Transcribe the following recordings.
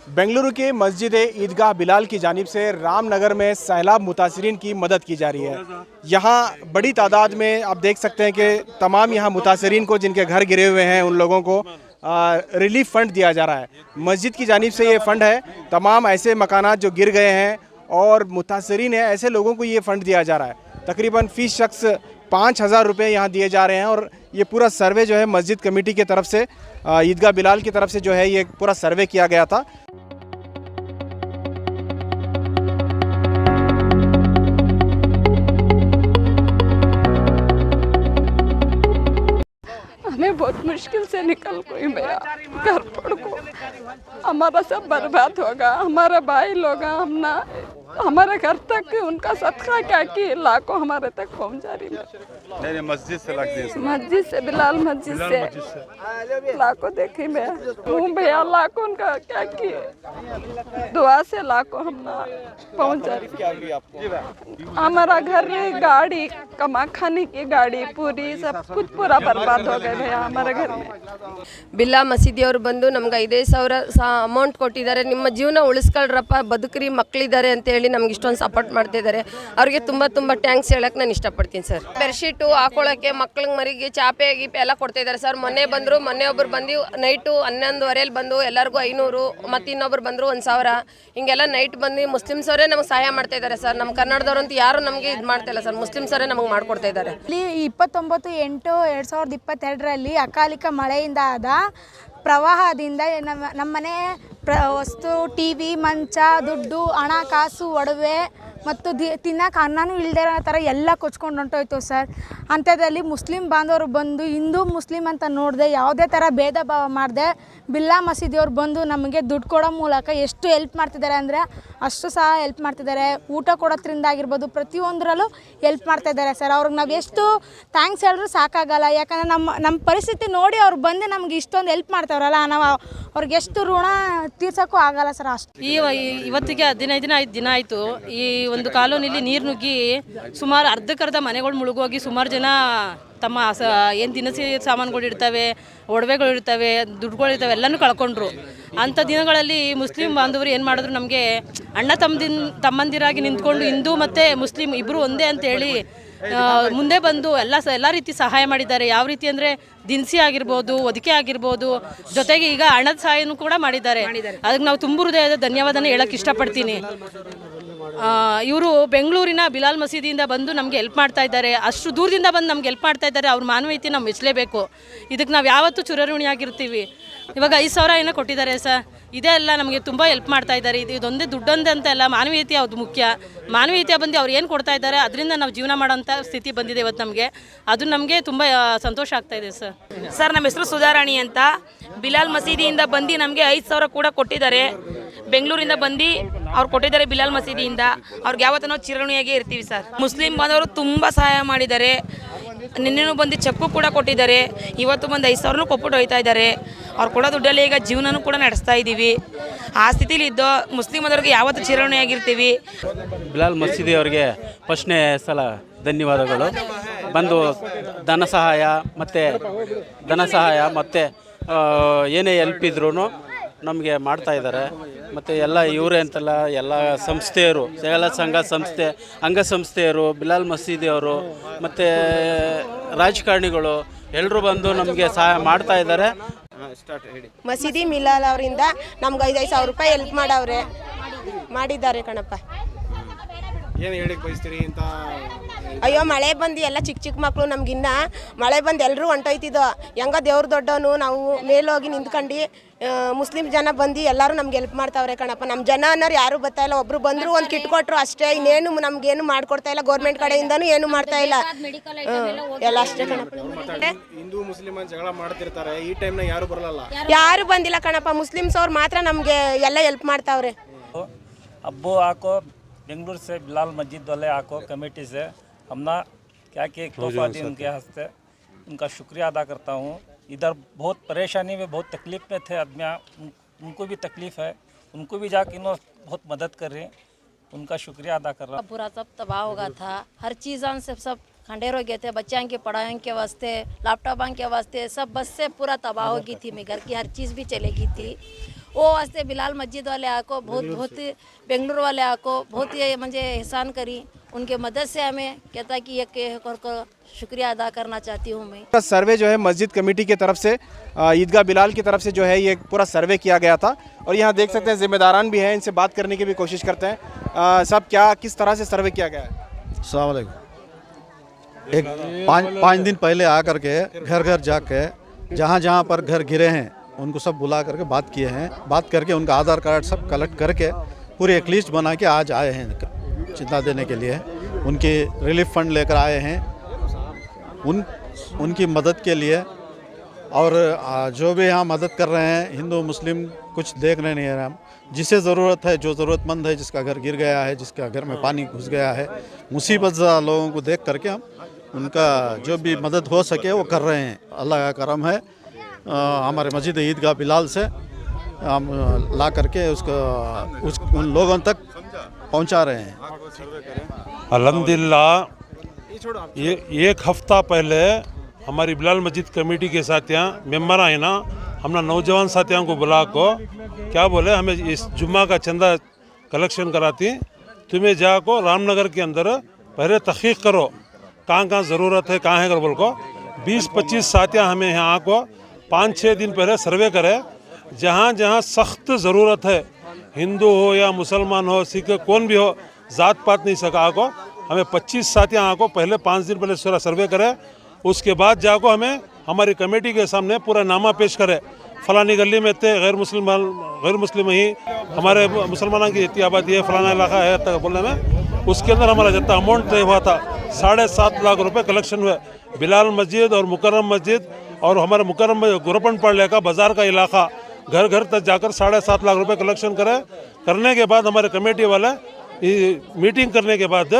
बेंगलुरु के मस्जिद ईदगाह बिलाल की जानिब से रामनगर में सैलाब मुतासरीन की मदद की जा रही है। यहाँ बड़ी तादाद में आप देख सकते हैं कि तमाम यहाँ मुतासरीन को जिनके घर गिरे हुए हैं उन लोगों को रिलीफ फंड दिया जा रहा है। मस्जिद की जानिब से ये फ़ंड है, तमाम ऐसे मकानात जो गिर गए हैं और मुतासरीन हैं ऐसे लोगों को ये फ़ंड दिया जा रहा है। तकरीबन फ़ी शख्स 5,000 रुपये यहाँ दिए जा रहे हैं और ये पूरा सर्वे जो है मस्जिद कमेटी की तरफ से, ईदगाह बिलाल की तरफ से जो है ये पूरा सर्वे किया गया था। हमें बहुत मुश्किल से निकल कोई मेरा घर पड़ को, हमारा सब बर्बाद होगा, हमारा भाई लोग हमारे घर तक उनका सदका क्या कि लाखों हमारे तक पहुंचा रही है। नहीं मस्जिद से लगती है, मस्जिद से बिलाल मस्जिद से लाखों देखी मैं हूँ भैया, लाखों उनका क्या कि दुआ से लाखों हम ना पहुँचा रही। हमारा घर, गाड़ी, कमा खाने की गाड़ी पूरी सब कुछ पूरा बर्बाद हो गए भैया हमारे घर में। ಬಿಲ್ಲಾ ಮಸೀದಿಯವರು ಬಂದು ನಮ್ಗೆ 5,000 ಅಮೌಂಟ್ ಕೊಟ್ಟಿದ್ದಾರೆ, ನಿಮ್ಮ ಜೀವನ ಉಳಿಸ್ಕೊಳ್ರಪ್ಪ, ಬದುಕ್ರಿ, ಮಕ್ಕಳಿದ್ದಾರೆ ಅಂತ ಹೇಳಿ ನಮ್ಗೆ ಇಷ್ಟೊಂದು ಸಪೋರ್ಟ್ ಮಾಡ್ತಿದ್ದಾರೆ. ಅವರಿಗೆ ತುಂಬ ಟ್ಯಾಂಕ್ಸ್ ಹೇಳಕ್ಕೆ ನಾನು ಇಷ್ಟಪಡ್ತೀನಿ ಸರ್. ಬೆಡ್ಶೀಟು ಹಾಕೊಳ್ಳೋಕ್ಕೆ ಮಕ್ಳಿಗೆ ಮರಿಗೆ ಚಾಪೆ ಗೀಪೆ ಎಲ್ಲ ಕೊಡ್ತಾ ಇದ್ದಾರೆ ಸರ್. ಮೊನ್ನೆ ಒಬ್ಬರು ಬಂದು ನೈಟು 11:15 ಬಂದು ಎಲ್ಲರಿಗೂ 500, ಮತ್ತು ಇನ್ನೊಬ್ರು ಬಂದರು 1,000, ಹಿಂಗೆಲ್ಲ ನೈಟ್ ಬಂದು ಮುಸ್ಲಿಮ್ಸ್ ಅವರೇ ನಮಗೆ ಸಹಾಯ ಮಾಡ್ತಾ ಇದ್ದಾರೆ ಸರ್. ನಮ್ಮ ಕನ್ನಡದವ್ರಂತೂ ಯಾರು ನಮಗೆ ಇದು ಮಾಡ್ತಾ ಇಲ್ಲ ಸರ್, ಮುಸ್ಲಿಮ್ಸ್ ಅವರೇ ನಮಗೆ ಮಾಡ್ಕೊಡ್ತಾ ಇದ್ದಾರೆ. ಇಲ್ಲಿ 29/8/2022ರಲ್ಲಿ ಅಕಾಲಿಕ ಮಳೆಯಿಂದ ಆದ ಪ್ರವಾಹದಿಂದ ನಮ್ಮನೆ ವಸ್ತು, ಟಿವಿ, ಮಂಚ, ದುಡ್ಡು, ಹಣ, ಕಾಸು, ಒಡವೆ ಮತ್ತು ತಿನ್ನಕ್ಕೆ ಅನ್ನನೂ ಇಲ್ಲದೇ ಇರೋ ಥರ ಎಲ್ಲ ಕೊಚ್ಕೊಂಡು ಹೊಂಟೋಯ್ತು ಸರ್. ಅಂಥದ್ರಲ್ಲಿ ಮುಸ್ಲಿಂ ಬಾಂಧವರು ಬಂದು ಹಿಂದೂ ಮುಸ್ಲಿಂ ಅಂತ ನೋಡದೆ ಯಾವುದೇ ಥರ ಭೇದ ಭಾವ ಮಾಡದೆ ಬಿಲ್ಲಾ ಮಸೀದಿಯವ್ರು ಬಂದು ನಮಗೆ ದುಡ್ಡು ಕೊಡೋ ಮೂಲಕ ಎಷ್ಟು ಹೆಲ್ಪ್ ಮಾಡ್ತಿದ್ದಾರೆ ಅಂದರೆ ಅಷ್ಟು ಸಹ ಹೆಲ್ಪ್ ಮಾಡ್ತಿದ್ದಾರೆ. ಊಟ ಕೊಡೋದ್ರಿಂದ ಆಗಿರ್ಬೋದು, ಪ್ರತಿಯೊಂದರಲ್ಲೂ ಹೆಲ್ಪ್ ಮಾಡ್ತಾಯಿದ್ದಾರೆ ಸರ್. ಅವ್ರಿಗೆ ನಾವು ಎಷ್ಟು ಥ್ಯಾಂಕ್ಸ್ ಹೇಳಿದ್ರು ಸಾಕಾಗಲ್ಲ. ಯಾಕಂದರೆ ನಮ್ಮ ಪರಿಸ್ಥಿತಿ ನೋಡಿ ಅವ್ರು ಬಂದು ನಮ್ಗೆ ಇಷ್ಟೊಂದು ಹೆಲ್ಪ್ ಮಾಡ್ತಾವ್ರಲ್ಲ, ನಾವು ಅವ್ರಿಗೆ ಎಷ್ಟು ಋಣ ತೀರ್ಸೋಕ್ಕೂ ಆಗಲ್ಲ ಸರ್. ಅಷ್ಟು ಇವತ್ತಿಗೆ 15 ದಿನ ಆಯಿತು. ಈ ಒಂದು ಕಾಲೋನಿಲಿ ನೀರು ನುಗ್ಗಿ ಸುಮಾರು ಅರ್ಧಕ್ಕರ್ಧ ಮನೆಗಳು ಮುಳುಗೋಗಿ ಸುಮಾರು ಜನ ತಮ್ಮ ಏನು ದಿನಸಿ ಸಾಮಾನುಗಳು ಇರ್ತವೆ, ಒಡವೆಗಳು ಇರ್ತವೆ, ದುಡ್ಡುಗಳು ಇರ್ತವೆ, ಎಲ್ಲನೂ ಕಳ್ಕೊಂಡ್ರು. ಅಂಥ ದಿನಗಳಲ್ಲಿ ಮುಸ್ಲಿಂ ಬಾಂಧವರು ಏನು ಮಾಡಿದ್ರು, ನಮಗೆ ಅಣ್ಣ ತಮ್ಮಂದಿರಾಗಿ ನಿಂತ್ಕೊಂಡು ಹಿಂದೂ ಮತ್ತು ಮುಸ್ಲಿಂ ಇಬ್ಬರು ಒಂದೇ ಅಂತ ಹೇಳಿ ಮುಂದೆ ಬಂದು ಎಲ್ಲ ರೀತಿ ಸಹಾಯ ಮಾಡಿದ್ದಾರೆ. ಯಾವ ರೀತಿ ಅಂದರೆ ದಿನಸಿ ಆಗಿರ್ಬೋದು, ಒದಿಕೆ ಆಗಿರ್ಬೋದು, ಜೊತೆಗೆ ಈಗ ಹಣದ ಸಹಾಯನೂ ಕೂಡ ಮಾಡಿದ್ದಾರೆ. ಅದಕ್ಕೆ ನಾವು ತುಂಬ ಹೃದಯದ ಧನ್ಯವಾದನ ಹೇಳೋಕ್ಕೆ ಇಷ್ಟಪಡ್ತೀನಿ. ಇವರು ಬೆಂಗಳೂರಿನ ಬಿಲಾಲ್ ಮಸೀದಿಯಿಂದ ಬಂದು ನಮಗೆ ಹೆಲ್ಪ್ ಮಾಡ್ತಾ ಇದ್ದಾರೆ. ಅಷ್ಟು ದೂರದಿಂದ ಬಂದು ನಮ್ಗೆ ಹೆಲ್ಪ್ ಮಾಡ್ತಾ ಇದ್ದಾರೆ. ಅವ್ರ ಮಾನವೀಯತೆ ನಾವು ಮೆಚ್ಚಲೇಬೇಕು. ಇದಕ್ಕೆ ನಾವು ಯಾವತ್ತೂ ಚಿರಋಣಿಯಾಗಿರ್ತೀವಿ. ಇವಾಗ 5,000 ಏನೋ ಕೊಟ್ಟಿದ್ದಾರೆ ಸರ್. ಇದೇ ಎಲ್ಲ ನಮಗೆ ತುಂಬ ಹೆಲ್ಪ್ ಮಾಡ್ತಾ ಇದ್ದಾರೆ. ಇದೊಂದೇ ದುಡ್ಡೊಂದೇ ಅಂತ ಎಲ್ಲ, ಮಾನವೀಯತೆ ಅದು ಮುಖ್ಯ. ಮಾನವೀಯತೆ ಬಂದು ಅವ್ರು ಏನು ಕೊಡ್ತಾ ಇದ್ದಾರೆ ಅದರಿಂದ ನಾವು ಜೀವನ ಮಾಡೋಂಥ ಸ್ಥಿತಿ ಬಂದಿದೆ ಇವತ್ತು ನಮಗೆ. ಅದು ನಮಗೆ ತುಂಬ ಸಂತೋಷ ಆಗ್ತಾ ಇದೆ ಸರ್. ಸರ್, ನಮ್ಮ ಹೆಸರು ಸುಧಾರಾಣಿ ಅಂತ. ಬಿಲಾಲ್ ಮಸೀದಿಯಿಂದ ಬಂದು ನಮಗೆ 5,000 ಕೂಡ ಕೊಟ್ಟಿದ್ದಾರೆ. ಬೆಂಗಳೂರಿಂದ ಬಂದು ಅವ್ರು ಕೊಟ್ಟಿದ್ದಾರೆ ಬಿಲಾಲ್ ಮಸೀದಿಯಿಂದ. ಅವ್ರಿಗೆ ಯಾವತ್ತೂ ನಾವು ಚಿರಋಣಿಯಾಗಿ ಇರ್ತೀವಿ ಸರ್. ಮುಸ್ಲಿಂ ಬಾಂಧವರು ತುಂಬ ಸಹಾಯ ಮಾಡಿದ್ದಾರೆ. ನಿನ್ನೆನೂ ಬಂದು ಚೆಕ್ಕು ಕೂಡ ಕೊಟ್ಟಿದ್ದಾರೆ. ಇವತ್ತು ಬಂದು 5,000 ಕೊಟ್ಬಿಟ್ಟು ಹೋಗ್ತಾ ಇದ್ದಾರೆ. ಅವ್ರು ಕೊಡೋ ದುಡ್ಡಲ್ಲಿ ಈಗ ಜೀವನನೂ ಕೂಡ ನಡೆಸ್ತಾ ಇದ್ದೀವಿ. ಆ ಸ್ಥಿತಿಲಿ ಇದ್ದು ಮುಸ್ಲಿಂ ಬಾಂಧವರಿಗೆ ಯಾವತ್ತೂ ಚಿರಋಣಿಯಾಗಿರ್ತೀವಿ. ಬಿಲಾಲ್ ಮಸೀದಿ ಅವರಿಗೆ ಫಸ್ಟ್ನೇ ಸಲ ಧನ್ಯವಾದಗಳು. ಬಂದು ಧನ ಸಹಾಯ ಮತ್ತು ಏನೇ ಹೆಲ್ಪ್ ಇದ್ರೂ ನಮಗೆ ಮಾಡ್ತಾ ಇದ್ದಾರೆ. ಮತ್ತು ಎಲ್ಲ ಇವರೇ ಅಂತಲ್ಲ, ಎಲ್ಲ ಸಂಸ್ಥೆಯರು, ಎಲ್ಲ ಸಂಸ್ಥೆ ಅಂಗಸಂಸ್ಥೆಯರು, ಬಿಲಾಲ್ ಮಸೀದಿಯವರು ಮತ್ತು ರಾಜಕಾರಣಿಗಳು ಎಲ್ಲರೂ ಬಂದು ನಮಗೆ ಸಹಾಯ ಮಾಡ್ತಾ ಇದ್ದಾರೆ. ಮಸೀದಿ ಮಿಲಾಲ್ ಅವರಿಂದ ನಮ್ಗೆ 5,000 ರೂಪಾಯಿ ಹೆಲ್ಪ್ ಮಾಡಿದ್ದಾರೆ ಕಣಪ್ಪ. ಏನು ಹೇಳಿಕ್ಕೆ ಬಯಸ್ತೀರಿ ಅಂತ? ಅಯ್ಯೋ, ಮಳೆ ಬಂದು ಎಲ್ಲ ಚಿಕ್ಕ ಮಕ್ಕಳು, ನಮಗಿನ್ನ ಮಳೆ ಬಂದು ಎಲ್ಲರೂ ಹೊಂಟೋಯ್ತಿದ್ದೋ. ಹೆಂಗ ದೇವ್ರು ದೊಡ್ಡವನು, ನಾವು ಮೇಲೋಗಿ ನಿಂತ್ಕೊಂಡು ಮುಸ್ಲಿಂ ಜನ ಬಂದು ಎಲ್ಲರೂ ನಮ್ಗೆ ಹೆಲ್ಪ್ ಮಾಡ್ತಾವ್ರೆ ಕಣಪ್ಪ. ನಮ್ಮ ಜನ ಅನ್ನೋರು ಯಾರು ಬರ್ತಾ ಇಲ್ಲ. ಒಬ್ರು ಬಂದರು, ಒಂದು ಕಿಟ್ ಕೊಟ್ಟರು ಅಷ್ಟೇ. ಇನ್ನೇನು ನಮ್ಗೇನು ಮಾಡ್ಕೊಡ್ತಾ ಇಲ್ಲ, ಗೌರ್ಮೆಂಟ್ ಕಡೆಯಿಂದನೂ ಏನು ಮಾಡ್ತಾ ಇಲ್ಲ. ಎಲ್ಲ ಅಷ್ಟೇ ಕಣಪ್ಪ. ಹಿಂದೂ ಮುಸ್ಲಿಂ ಜಗಳ ಮಾಡ್ತಿರ್ತಾರೆ, ಈ ಟೈಮ್ನಾಗ ಯಾರು ಬರಲ್ಲ. ಯಾರು ಬಂದಿಲ್ಲ ಕಣಪ್ಪ. ಮುಸ್ಲಿಮ್ಸ್ ಅವ್ರು ಮಾತ್ರ ನಮಗೆ ಎಲ್ಲ ಹೆಲ್ಪ್ ಮಾಡ್ತಾವ್ರೆ. अब्बू आको बेंगलुरु से बिलाल मस्जिद वाले आको कमेटी से हमने क्या कि तोहफा दी उनके हस्ते, उनका शुक्रिया अदा करता हूँ। इधर बहुत परेशानी में, बहुत तकलीफ़ में थे आदमी, उनको भी तकलीफ़ है, उनको भी जाके इन्होंने बहुत मदद कर रहे हैं, उनका शुक्रिया अदा कर रहा हूँ। पूरा सब तबाह हो गया था, हर चीज़ से सब खंडेर हो गए थे। बच्चों के पढ़ाई के वास्ते, लैपटॉप के वास्ते, सब बस से पूरा तबाह हो गई थी। मैं घर की हर चीज़ भी चलेगी थी। वो वास्ते बिलाल मस्जिद वाले आको बहुत बेंगलुरु वाले आको बहुत ये मुझे एहसान करी उनके मदद से हमें कहता कि ये कर शुक्रिया अदा करना चाहती हूँ मैं। सर्वे जो है मस्जिद कमेटी की तरफ से ईदगाह बिलाल की तरफ से जो है ये पूरा सर्वे किया गया था और यहाँ देख सकते हैं जिम्मेदारान भी हैं, इनसे बात करने की भी कोशिश करते हैं। सब क्या किस तरह से सर्वे किया गया है? अस्सलाम वालेकुम। एक पाँच दिन पहले आ करके घर घर जाके जहाँ जहाँ पर घर गिरे हैं उनको सब बुला करके बात किए हैं। बात करके उनका आधार कार्ड सब कलेक्ट करके पूरी एक लिस्ट बना के आज आए हैं चिंता देने के लिए। उनकी रिलीफ फंड लेकर आए हैं उनकी मदद के लिए। और जो भी यहाँ मदद कर रहे हैं हिंदू मुस्लिम कुछ देख रहे नहीं है, हम जिसे ज़रूरत है, जो ज़रूरतमंद है, जिसका घर गिर गया है, जिसका घर में पानी घुस गया है, मुसीबत लोगों को देख करके हम उनका जो भी मदद हो सके वो कर रहे हैं। अल्लाह का करम है, हमारे मस्जिद ईदगाह बिलाल से हम ला करके उन लोगों तक पहुंचा रहे हैं। अल्हम्दुलिल्लाह ये एक हफ्ता पहले हमारी बिलाल मस्जिद कमेटी के साथियाँ मेम्बर आए ना, हमने नौजवान साथियों को बुला को क्या बोले हमें इस जुम्मा का चंदा कलेक्शन कराती, तुम्हें जाको रामनगर के अंदर पहले तहकीक करो कहाँ कहाँ ज़रूरत है कहाँ है कर बोल को 20-25 साथियाँ हमें यहाँ आको 5-6 दिन पहले सर्वे करे। जहाँ जहाँ सख्त ज़रूरत है, हिंदू हो या मुसलमान हो, सिख कौन भी हो, ज़ात पात नहीं सका आको हमें 25 साथियाँ आको पहले 5 दिन पहले सर्वे करे। उसके बाद जाको हमें हमारी कमेटी के सामने पूरा नामा पेश करे, फलानी गली में थे गैर मुस्लिम ही हमारे मुसलमानों की इतनी आबादी है, फलाना इलाका है तक बोलने में। उसके अंदर हमारा जितना अमाउंट तय हुआ था 7.5 लाख रुपए कलेक्शन हुए। बिलाल मस्जिद और मुकर्रम मस्जिद और हमारे मुकर्रम गुरपन पड़ले का बाज़ार का इलाका घर घर तक जाकर 7.5 लाख रुपए कलेक्शन करने के बाद हमारे कमेटी वाले मीटिंग करने के बाद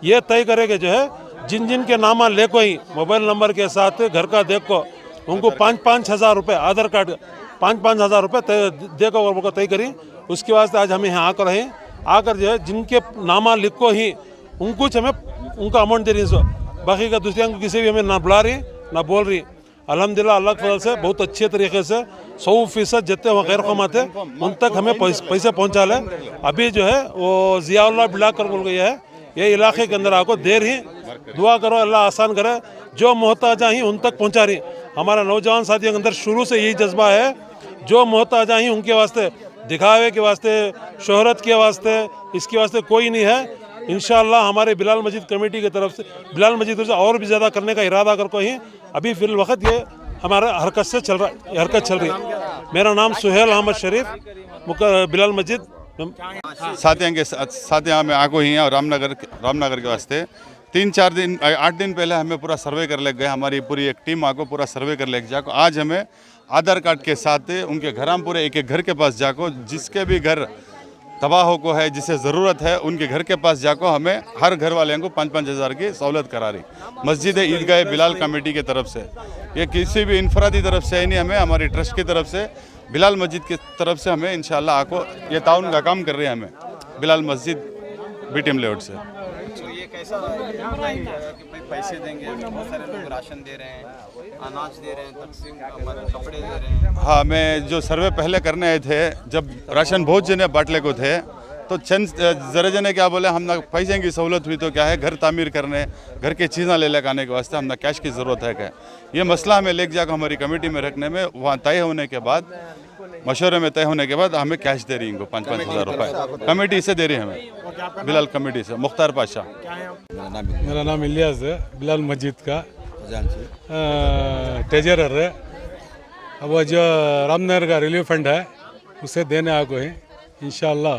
ये तय करे कि जो है जिन जिन के नामा ले को ही मोबाइल नंबर के साथ घर का देख को उनको 5-5 हज़ार रुपये आधार कार्ड 5-5 हज़ार रुपये दे को उनको तय करी। उसके वास्ते आज हमें यहाँ आकर जो है जिनके नामा लिख को ही उनको हमें उनका अमाउंट दे रही है, बाकी का दूसरे को किसी भी हमें ना बुला रही ना बोल रही। अल्हम्दुलिल्लाह अल्लाह के फजल से बहुत अच्छे तरीके से 100% जितने वहाँ गैर कौम आते उन तक हमें पैसे पहुँचा ले। अभी जो है वो ज़ियाउल्लाह बिला कर बोल गई है, ये इलाके के अंदर आपको देर ही दुआ करो अल्लाह आसान करे, जो मोहताजा ही उन तक पहुँचा रही। हमारा नौजवान साथियों के अंदर शुरू से यही जज्बा है, जो मोहताजा ही उनके वास्ते, दिखावे के वास्ते, शोहरत के वास्ते, इसके वास्ते कोई नहीं है। इंशाअल्लाह हमारे बिलाल मस्जिद कमेटी की तरफ से बिलाल मस्जिद से और भी ज़्यादा करने का इरादा कर को ही अभी फिल वक्त ये हमारा हरकत चल रही है। मेरा नाम सुहेल अहमद शरीफ बिलाल मस्जिद साथियाँ में आगो ही हैं। और रामनगर के वास्ते 8 दिन पहले हमें पूरा सर्वे कर ले गए, हमारी पूरी एक टीम आको पूरा सर्वे कर ले जाको आज हमें आधार कार्ड के साथ उनके घर हम पूरे एक घर के पास जाको जिसके भी घर तबाह को है, जिसे ज़रूरत है, उनके घर के पास जाको हमें हर घर वाले को 5-5 हज़ार की सहूलत करा रही मस्जिद ईदगाह बिलाल कमेटी की तरफ से। ये किसी भी इनफरादी तरफ से ही नहीं, हमें हमारी ट्रस्ट की तरफ से बिलाल मस्जिद की तरफ से हमें इंशाअल्लाह आको ये ताउन का काम कर रहे हैं हमें बिलाल मस्जिद बीटीएम लेआउट से। ये कैसा पैसे देंगे, बहुत सारे लोग राशन दे रहे हैं, अनाज दे रहे हैं, तकसीम कपड़े दे रहे हैं। हाँ, मैं जो सर्वे पहले करने आए थे, जब राशन बहुत जने बाटले को थे तो चंद ज़रा जने क्या बोले, हम ना पैसे की सहूलत हुई तो क्या है, घर तामीर करने, घर की चीज़ें ले लेकर आने के वास्ते हम ना कैश की ज़रूरत है क्या। ये मसला हमें लेके जाकर हमारी कमेटी में रखने में वहाँ तय होने के बाद, मशवरे में तय होने के बाद हमें कैश दे रही इनको 5-5 हज़ार रुपये कमेटी से दे रही हमें, बिलाल कमेटी से। मुख्तार पाशा मेरा नाम इलियास है, बिलाल मस्जिद का ट्रेजरर है। अब वो जो रामनगर का रिलीफ फंड है उसे देने आगो है इंशाअल्लाह,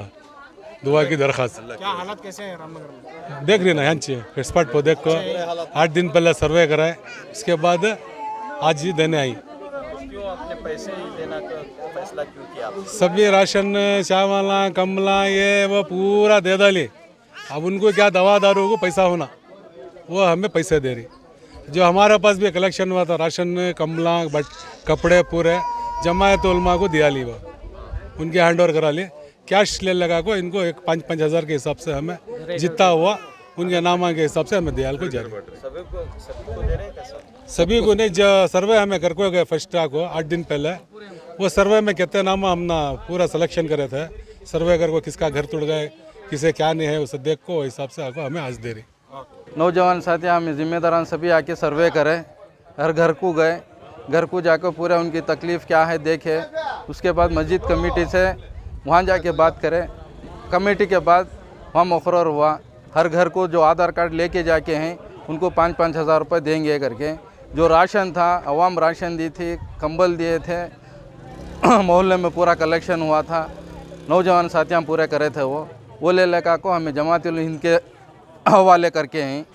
दुआ की दरख्वास्त। क्या हालत कैसे है रामनगर में? देख रही ना यहाँ चाहिए स्पॉट पर देख को 8 दिन पहले सर्वे कराए, उसके बाद आज ही देने आई। अपने पैसे ही देना का फैसला क्यों किया? सभी राशन चावला कमला ये वो पूरा दे डाली। अब उनको क्या दवा दारू को पैसा होना, वो हमें पैसे दे रही। जो हमारे पास भी कलेक्शन हुआ था राशन कमला कपड़े पूरे जमायत उलमा को दिया ली, वो उनके हैंड ओवर करा ली। कैश ले लगा को इनको 5-5 हज़ार के हिसाब से हमें जितना हुआ उनके नामा के हिसाब से हमें दियाल को जारी। सभी को नहीं, जो सर्वे हमें करके गए फर्स्ट को 8 दिन पहले वो सर्वे में कहते नाम हम ना पूरा सिलेक्शन करे थे, सर्वे कर को किसका घर टूट गए, किसे क्या नहीं है, उसे देख को हिसाब से आको हमें आज दे रही। नौजवान साथी हमें जिम्मेदारान सभी आके सर्वे करें, हर घर को गए, घर को जाकर पूरा उनकी तकलीफ़ क्या है देखे, उसके बाद मस्जिद कमेटी से वहाँ जाके बात करें। कमेटी के बाद वहाँ मुकर्रर हुआ, हर घर को जो आधार कार्ड लेके जाके हैं उनको 5-5 हज़ार रुपये देंगे करके। जो राशन था अवाम राशन दी थी, कंबल दिए थे, मोहल्ले में पूरा कलेक्शन हुआ था, नौजवान साथियाँ पूरे करे थे वो ले लेकर को हमें जमात-उल-हिंद के हवाले करके हैं।